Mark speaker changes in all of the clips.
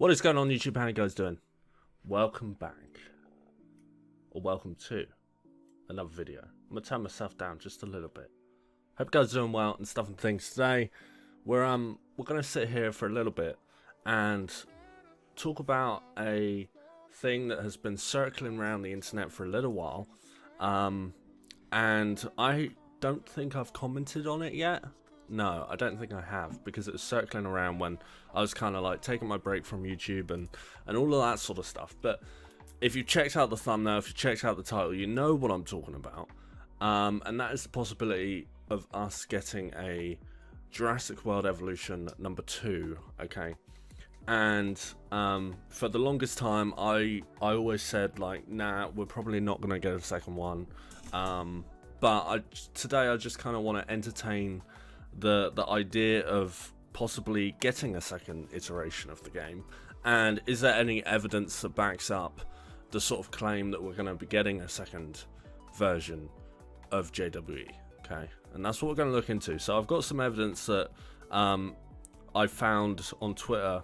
Speaker 1: What is going on, YouTube? How you guys doing? Welcome back, or welcome to another video. I'm gonna turn myself down just a little bit. Hope you guys are doing well and stuff and things. Today, we're gonna sit here for a little bit and talk about a thing that has been circling around the internet for a little while, and I don't think I've commented on it yet. No, I don't think I have, because it was circling around when I was kind of like taking my break from YouTube and all of that sort of stuff. But if you checked out the thumbnail, if you checked out the title, you know what I'm talking about. And that is the possibility of us getting a Jurassic World Evolution #2, okay? And for the longest time, I always said, like, nah, we're probably not going to get a second one. But today I just kind of want to entertain the idea of possibly getting a second iteration of the game, and is there any evidence that backs up the sort of claim that we're going to be getting a second version of JWE, okay? And that's what we're going to look into. So I've got some evidence that I found on Twitter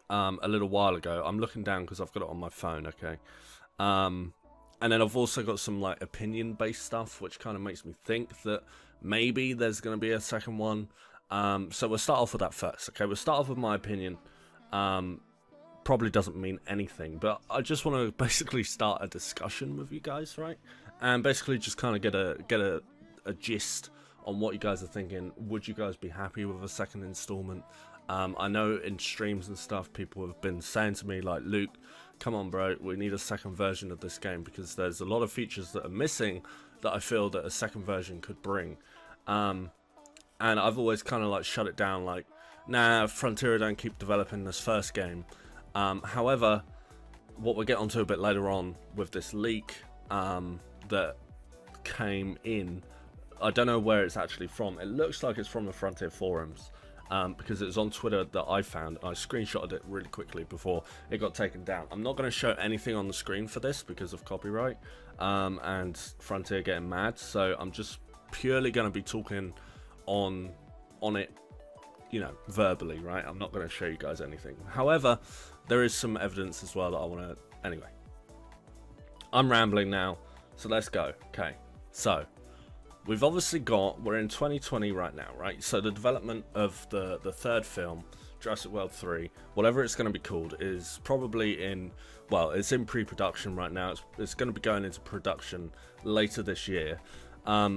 Speaker 1: a little while ago. I'm looking down because I've got it on my phone, okay? And then I've also got some like opinion based stuff which kind of makes me think that maybe there's going to be a second one. So we'll start off with that first, okay? We'll start off with my opinion. Probably doesn't mean anything, but I just want to basically start a discussion with you guys, right? And basically just kind of get a gist on what you guys are thinking. Would you guys be happy with a second installment? I know in streams and stuff people have been saying to me like, Luke, come on bro, we need a second version of this game because there's a lot of features that are missing that I feel that a second version could bring. And I've always kind of like shut it down, like, nah, Frontier don't keep developing this first game. However, what we'll get onto a bit later on with this leak that came in, I don't know where it's actually from. It looks like it's from the Frontier forums, because it was on Twitter that I found. I screenshotted it really quickly before it got taken down. I'm not going to show anything on the screen for this because of copyright and Frontier getting mad, so I'm just purely going to be talking on it, you know, verbally, right? I'm not going to show you guys anything. However, there is some evidence as well that I want to... Anyway, I'm rambling now, so let's go. Okay, so we've obviously got... We're in 2020 right now, right? So the development of the third film, Jurassic World 3, whatever it's going to be called, is probably in... Well, it's in pre-production right now. It's going to be going into production later this year.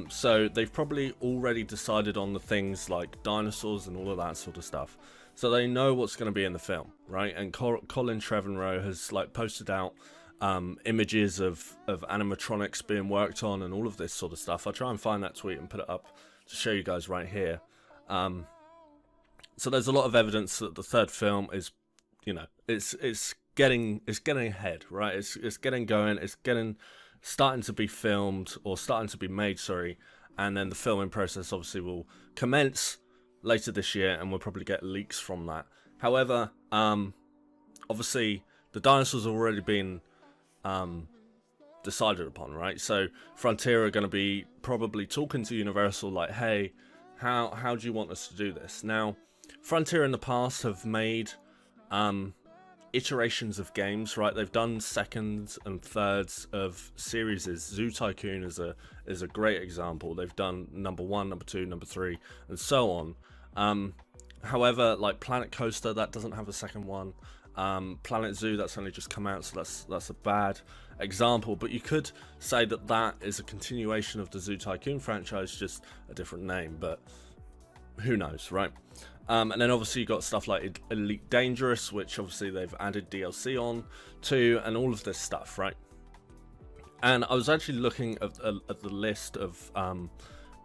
Speaker 1: So they've probably already decided on the things like dinosaurs and all of that sort of stuff. So they know what's going to be in the film, right? And Colin Trevorrow has like posted out images of animatronics being worked on and all of this sort of stuff. I'll try and find that tweet and put it up to show you guys right here. So there's a lot of evidence that the third film is, you know, it's getting ahead, right? It's getting going. It's starting to be filmed, or starting to be made, sorry, and then the filming process obviously will commence later this year, and we'll probably get leaks from that. However, obviously the dinosaurs have already been decided upon, right? So Frontier are going to be probably talking to Universal like, hey, how do you want us to do this? Now, Frontier in the past have made iterations of games, right? They've done seconds and thirds of series. Zoo Tycoon is a great example. They've done number 1, number 2, number 3, and so on. However, like Planet Coaster, that doesn't have a second one. Planet Zoo, that's only just come out, so that's a bad example. But you could say that that is a continuation of the Zoo Tycoon franchise, just a different name. But who knows, right? And then obviously you got stuff like Elite Dangerous, which obviously they've added DLC on to, and all of this stuff, right? And I was actually looking at the list of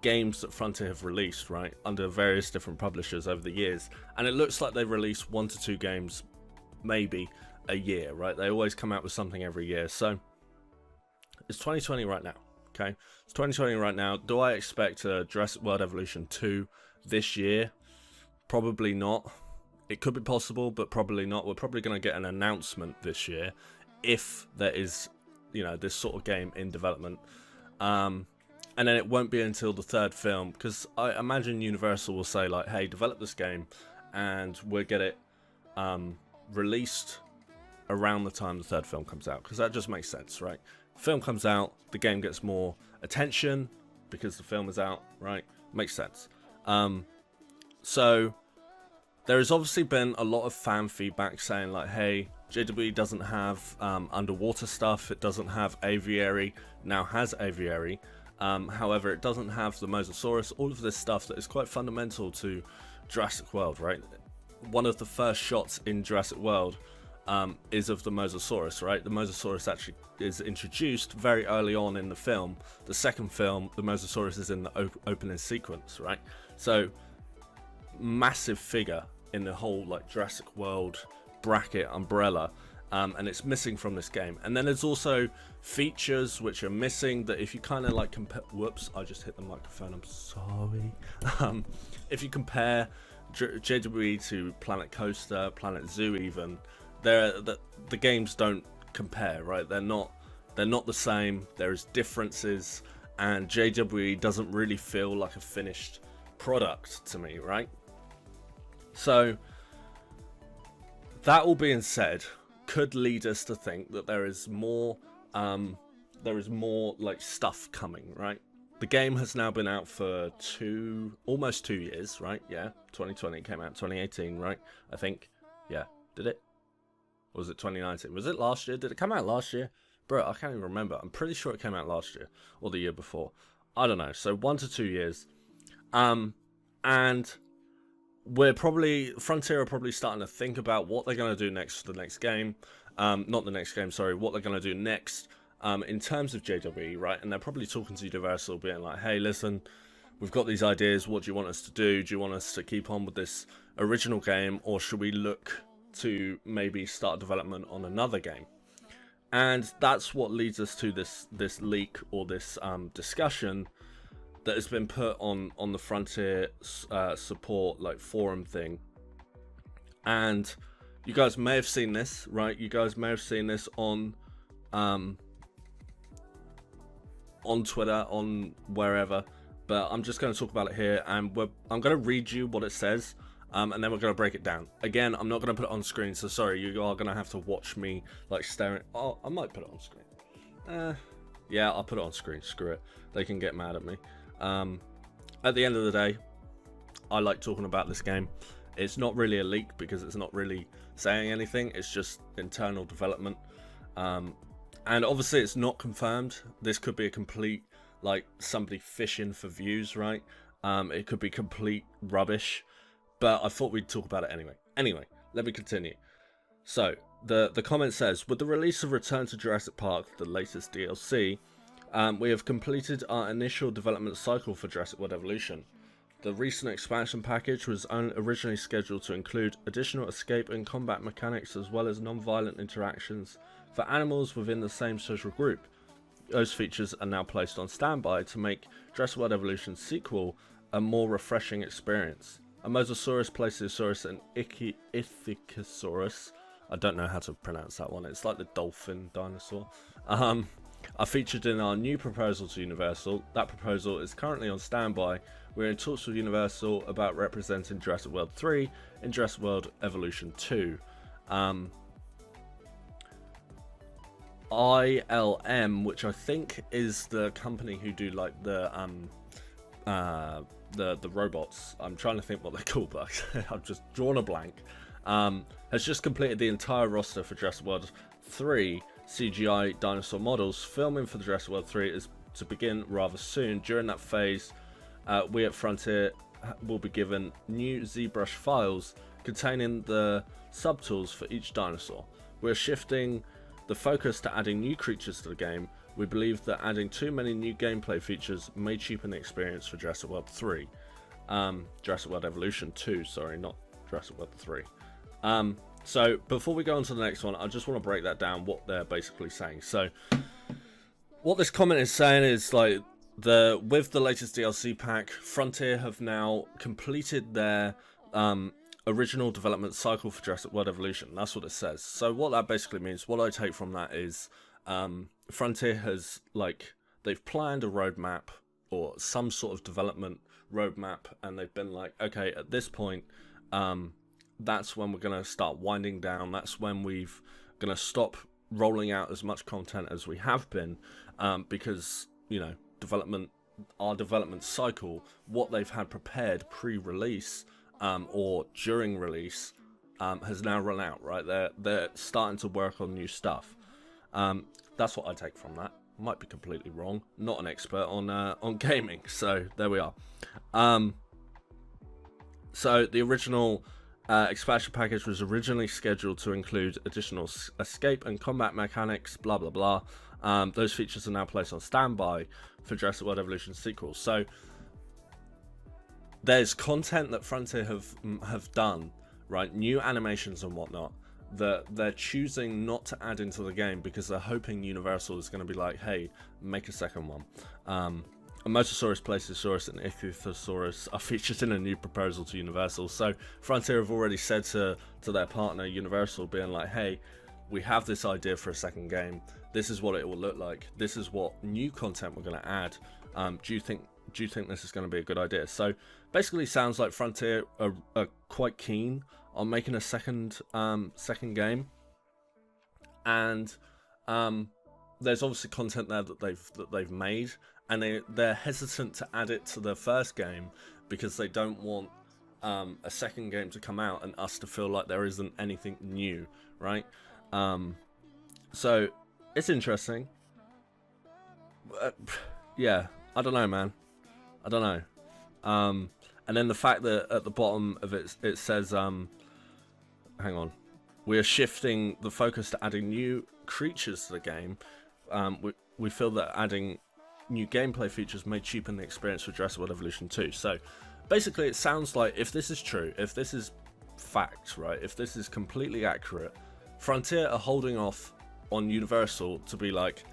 Speaker 1: games that Frontier have released, right, under various different publishers over the years, and it looks like they've released 1 to 2 games maybe a year, right? They always come out with something every year. So it's 2020 right now, okay? It's 2020 right now. Do I expect a Jurassic World Evolution 2 this year? Probably not. It could be possible, but probably not. We're probably going to get an announcement this year if there is, you know, this sort of game in development. And then it won't be until the third film, because I imagine Universal will say like, hey, develop this game and we'll get it released around the time the third film comes out, because that just makes sense, right? Film comes out, the game gets more attention because the film is out, right? Makes sense. So there has obviously been a lot of fan feedback saying like, hey, JWE doesn't have underwater stuff, it doesn't have aviary, now has aviary. However, it doesn't have the Mosasaurus, all of this stuff that is quite fundamental to Jurassic World, right? One of the first shots in Jurassic World is of the Mosasaurus, right? The Mosasaurus actually is introduced very early on in the film. The second film, the Mosasaurus is in the opening sequence, right? So, massive figure in the whole like Jurassic World bracket umbrella, and it's missing from this game. And then there's also features which are missing that if you kind of like compare, whoops, I just hit the microphone, I'm sorry. If you compare JWE to Planet Coaster, Planet Zoo even, the games don't compare, right? They're not the same. There's differences, and JWE doesn't really feel like a finished product to me, right? So that all being said, could lead us to think that there is more like stuff coming, right? The game has now been out for almost 2 years, right? Yeah, 2020 came out, 2018, right? I think, yeah, did it? Or was it 2019? Was it last year? Did it come out last year? Bro, I can't even remember. I'm pretty sure it came out last year or the year before. I don't know. So 1 to 2 years. And Frontier are probably starting to think about what they're going to do next for the next game. Not the next game, sorry. What they're going to do next in terms of JWE, right? And they're probably talking to Universal, being like, hey, listen, we've got these ideas. What do you want us to do? Do you want us to keep on with this original game, or should we look to maybe start development on another game? And that's what leads us to this leak or this discussion that has been put on the Frontier support like forum thing. And you guys may have seen this, right? You guys may have seen this on Twitter, on wherever, but I'm just going to talk about it here, and I'm going to read you what it says, and then we're going to break it down. Again, I'm not going to put it on screen, so sorry, you are going to have to watch me like staring. Oh, I might put it on screen. Yeah, I'll put it on screen. Screw it. They can get mad at me. At the end of the day, I like talking about this game. It's not really a leak because it's not really saying anything. It's just internal development. And obviously it's not confirmed. This could be a complete, like, somebody fishing for views, right? It could be complete rubbish, but I thought we'd talk about it anyway. Anyway, let me continue. So, the comment says, with the release of Return to Jurassic Park, the latest DLC, we have completed our initial development cycle for Jurassic World Evolution. The recent expansion package was originally scheduled to include additional escape and combat mechanics, as well as non-violent interactions for animals within the same social group. Those features are now placed on standby to make Jurassic World Evolution sequel a more refreshing experience. A Mosasaurus, Plesiosaurus, and Ichthyosaurus, I don't know how to pronounce that one, it's like the dolphin dinosaur, are featured in our new proposal to Universal. That proposal is currently on standby. We're in talks with Universal about representing Jurassic World 3 in Jurassic World Evolution 2. ILM, which I think is the company who do like the robots. I'm trying to think what they're called, but I've just drawn a blank. Has just completed the entire roster for Jurassic World 3 CGI dinosaur models. Filming for the Jurassic World 3 is to begin rather soon. During that phase, we at Frontier will be given new ZBrush files containing the subtools for each dinosaur. We're shifting the focus to adding new creatures to the game. We believe that adding too many new gameplay features may cheapen the experience for Jurassic World 3. Jurassic World Evolution 2, sorry, not Jurassic World 3. So before we go on to the next one, I just want to break that down, what they're basically saying. So what this comment is saying is like, with the latest DLC pack, Frontier have now completed their original development cycle for Jurassic World Evolution. That's what it says. So what that basically means, what I take from that is Frontier has, like, they've planned a roadmap or some sort of development roadmap, and they've been like, okay, at this point, that's when we're going to start winding down. That's when we've going to stop rolling out as much content as we have been, because, you know, our development cycle, what they've had prepared pre-release or during release, has now run out, right? They're starting to work on new stuff. That's what I take from that. Might be completely wrong. Not an expert on gaming, so there we are. So the original expansion package was originally scheduled to include additional escape and combat mechanics, blah blah blah. Those features are now placed on standby for Jurassic World Evolution sequels. So there's content that Frontier have done, right? New animations and whatnot that they're choosing not to add into the game because they're hoping Universal is going to be like, hey, make a second one. Mosasaurus, Plesiosaurus, and Ichthyosaurus are featured in a new proposal to Universal. So Frontier have already said to their partner Universal, being like, hey, we have this idea for a second game. This is what it will look like. This is what new content we're going to add. Do you think this is going to be a good idea? So basically, sounds like Frontier are quite keen on making a second game, and there's obviously content there that they've made, and they're hesitant to add it to their first game because they don't want a second game to come out and us to feel like there isn't anything new, right? So it's interesting. Yeah, I don't know, man. I don't know. And then the fact that at the bottom of it says, hang on, we are shifting the focus to adding new creatures to the game. We feel that adding new gameplay features may cheapen the experience for Jurassic World Evolution 2. So basically, it sounds like if this is true, if this is fact, right, if this is completely accurate, Frontier are holding off on Universal to be like,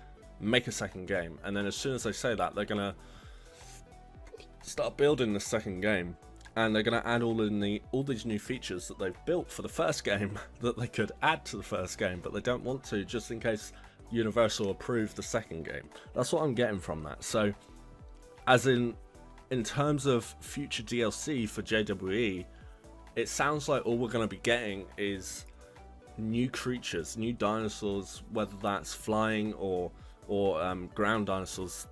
Speaker 1: make a second game. And then as soon as they say that, they're going to start building the second game, and they're going to add all these new features that they've built for the first game that they could add to the first game, but they don't want to, just in case Universal approve the second game. That's what I'm getting from that. So as in terms of future DLC for JWE, it sounds like all we're going to be getting is new creatures, new dinosaurs, whether that's flying or ground dinosaurs,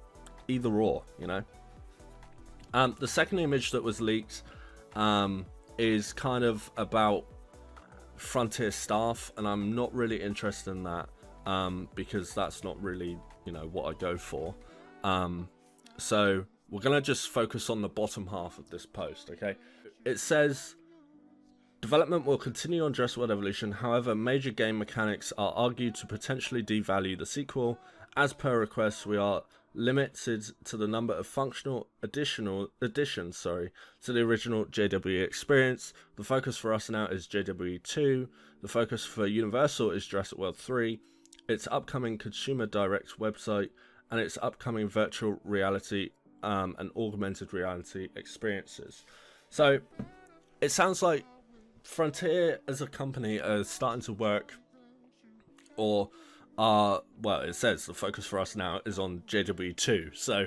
Speaker 1: either or, you know. The second image that was leaked is kind of about Frontier staff, and I'm not really interested in that because that's not really, you know, what I go for. So we're gonna just focus on the bottom half of this post, okay? It says, development will continue on Jurassic World Evolution, however, major game mechanics are argued to potentially devalue the sequel. As per request, we are limited to the number of functional additions to the original JWE experience. The focus for us now is JWE 2. The focus for Universal is Jurassic World 3, its upcoming consumer direct website, and its upcoming virtual reality and augmented reality experiences. So it sounds like Frontier as a company are starting to work, or well, it says the focus for us now is on JWE 2. So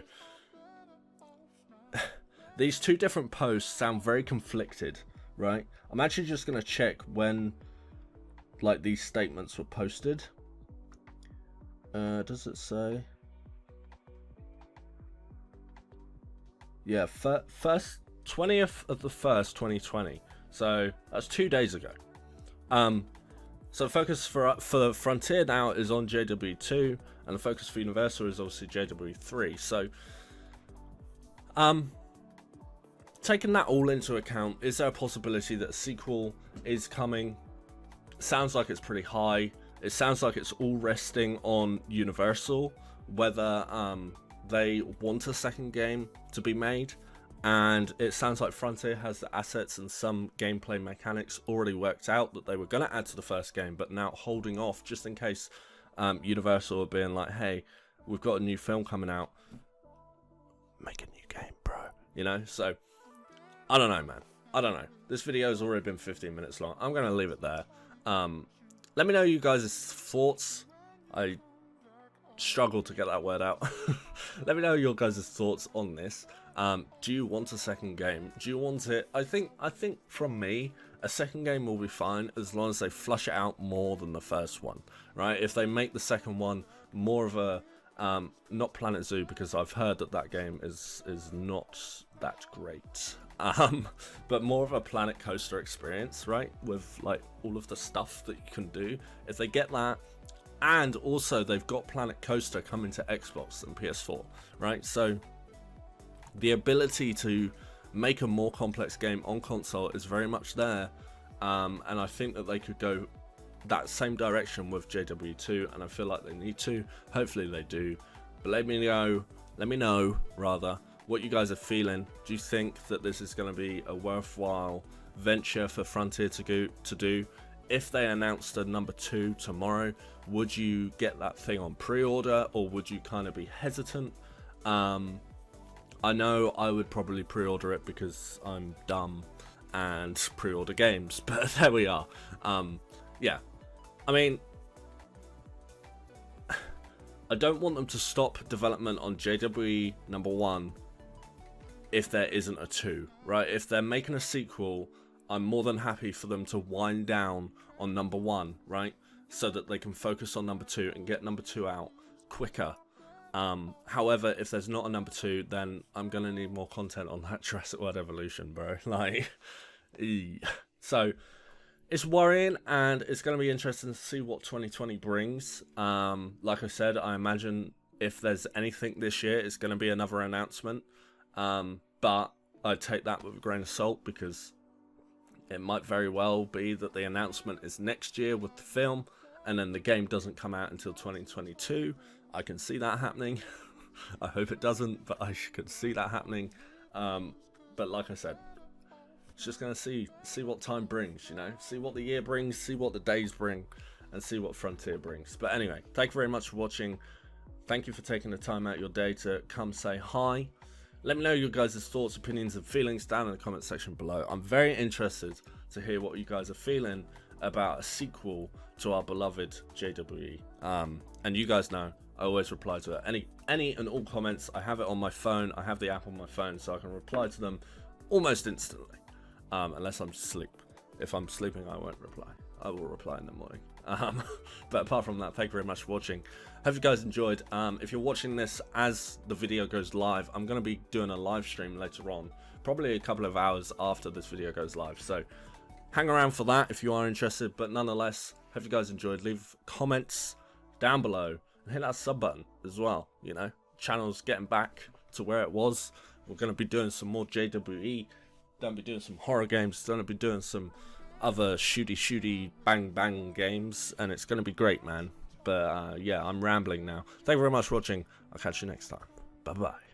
Speaker 1: these two different posts sound very conflicted, right? I'm actually just going to check when like these statements were posted. Does it say? Yeah, first 20th of the 1st, 2020. So that's 2 days ago. So the focus for Frontier now is on JWE 2, and the focus for Universal is obviously JWE 3. So, taking that all into account, is there a possibility that a sequel is coming? Sounds like it's pretty high. It sounds like it's all resting on Universal, whether they want a second game to be made. And it sounds like Frontier has the assets and some gameplay mechanics already worked out that they were going to add to the first game, but now holding off just in case Universal are being like, hey, we've got a new film coming out, make a new game, bro. You know, so I don't know, man. I don't know. This video has already been 15 minutes long. I'm going to leave it there. Let me know you guys' thoughts. I struggled to get that word out. Let me know your guys' thoughts on this. Do you want a second game? Do you want it? I think from me, A second game will be fine as long as they flush it out more than the first one, right? If they make the second one more of a not Planet Zoo, because I've heard that game is not that great, but more of a Planet Coaster experience, right? With like all of the stuff that you can do. If they get that, and also they've got Planet Coaster coming to Xbox and PS4, right? So the ability to make a more complex game on console is very much there, and I think that they could go that same direction with JW2, and I feel like they need to. Hopefully they do, but let me know rather what you guys are feeling. Do you think that this is going to be a worthwhile venture for Frontier to do? If they announced a number 2 tomorrow, would you get that thing on pre-order, or would you kind of be hesitant? I know I would probably pre-order it because I'm dumb and pre-order games, but there we are. Yeah, I mean, I don't want them to stop development on JWE number 1 if there isn't a 2, right? If they're making a sequel, I'm more than happy for them to wind down on number 1, right? So that they can focus on number 2 and get number 2 out quicker. However, if there's not a number 2, then I'm gonna need more content on that Jurassic World Evolution, bro. Like, so it's worrying, and it's gonna be interesting to see what 2020 brings. Like I said, I imagine if there's anything this year, it's gonna be another announcement. But I'd take that with a grain of salt, because it might very well be that the announcement is next year with the film, and then the game doesn't come out until 2022. I can see that happening. I hope it doesn't, but I can see that happening. But like I said, it's just going to see what time brings, you know? See what the year brings, see what the days bring, and see what Frontier brings. But anyway, thank you very much for watching. Thank you for taking the time out of your day to come say hi. Let me know your guys' thoughts, opinions, and feelings down in the comment section below. I'm very interested to hear what you guys are feeling about a sequel to our beloved JWE. And you guys know I always reply to it. Any and all comments, I have it on my phone. I have the app on my phone, so I can reply to them almost instantly, unless I'm asleep. If I'm sleeping, I won't reply. I will reply in the morning. But apart from that, thank you very much for watching. Hope you guys enjoyed. If you're watching this as the video goes live, I'm going to be doing a live stream later on, probably a couple of hours after this video goes live. So hang around for that if you are interested. But nonetheless, hope you guys enjoyed. Leave comments down below and hit that sub button as well. You know, channel's getting back to where it was. We're going to be doing some more JWE. Don't be doing some horror games. Don't be doing some other shooty bang bang games, and it's going to be great, man. But yeah, I'm rambling now. Thank you very much for watching. I'll catch you next time. Bye bye.